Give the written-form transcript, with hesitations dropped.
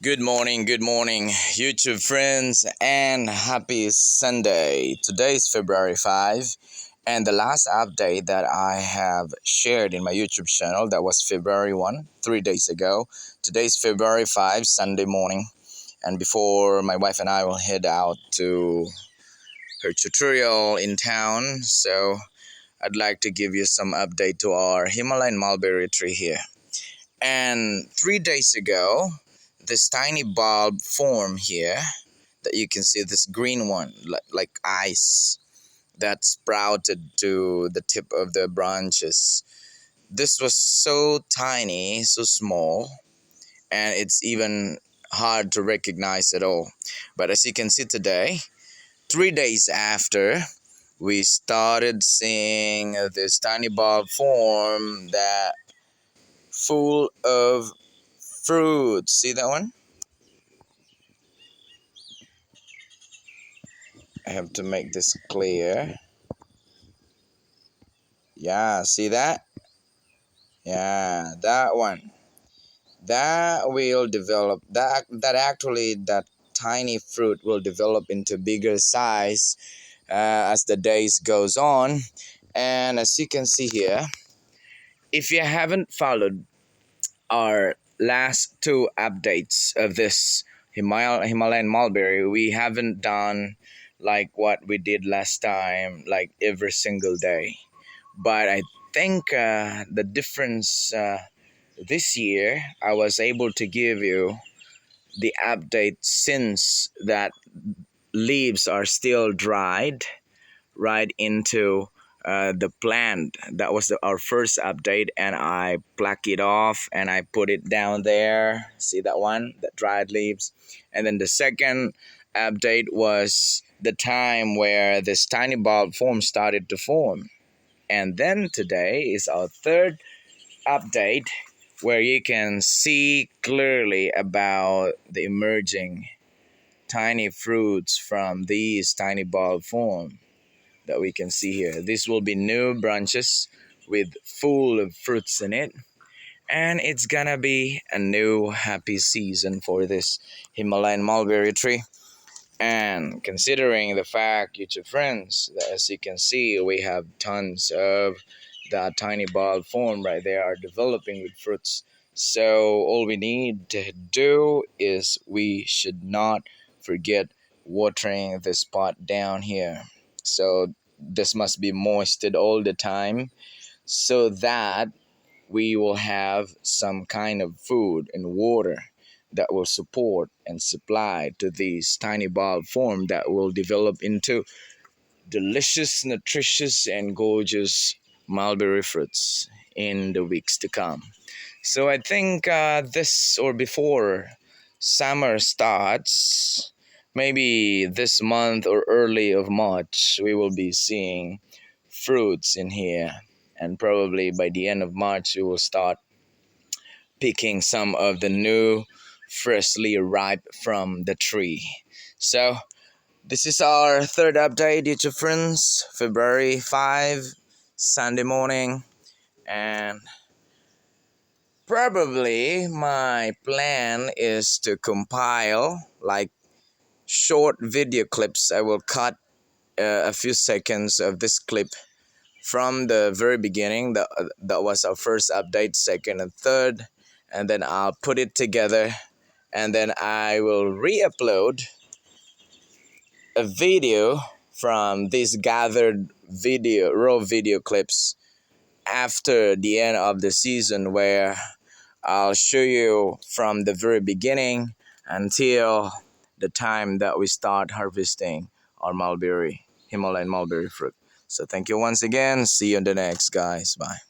Good morning, YouTube friends, and happy Sunday. Today is February 5, and the last update that I have shared in my YouTube channel that was February 1, 3 days ago. Today is February 5, Sunday morning, and before my wife and I will head out to her tutorial in town, so I'd like to give you some update to our Himalayan mulberry tree here. And 3 days ago, this tiny bulb formed here that you can see, this green one, like ice that sprouted to the tip of the branches. This was so tiny, so small, and it's even hard to recognize at all. But as you can see today, 3 days after, we started seeing this tiny bulb form that full of fruit. See that one? I have to make this clear. Yeah, see that? Yeah, that one. That will develop, that tiny fruit will develop into bigger size as the days goes on. And as you can see here, if you haven't followed our last two updates of this Himalayan mulberry, we haven't done like what we did last time, like every single day. But I think the difference this year, I was able to give you the update since that leaves are still dried right into the plant. That was our first update, and I pluck it off and I put it down there. See that one, that dried leaves? And then the second update was the time where this tiny bulb form started to form. And then today is our third update where you can see clearly about the emerging tiny fruits from these tiny bulb form that we can see here. This will be new branches with full of fruits in it, and it's gonna be a new happy season for this Himalayan mulberry tree. And considering the fact, YouTube friends, that as you can see, we have tons of that tiny bulb form right there are developing with fruits. So all we need to do is we should not forget watering this pot down here. So this must be moisted all the time so that we will have some kind of food and water that will support and supply to these tiny bulb form that will develop into delicious, nutritious, and gorgeous mulberry fruits in the weeks to come. So I think this or before summer starts, maybe this month or early of March, we will be seeing fruits in here. And probably by the end of March, we will start picking some of the new, freshly ripe from the tree. So this is our third update, YouTube friends. February 5, Sunday morning. And probably my plan is to compile like short video clips. I will cut a few seconds of this clip from the very beginning. That was our first update, second and third. And then I'll put it together. And then I will re-upload a video from these gathered raw video clips after the end of the season, where I'll show you from the very beginning until the time that we start harvesting our Himalayan mulberry fruit. So thank you once again. See you in the next, guys. Bye.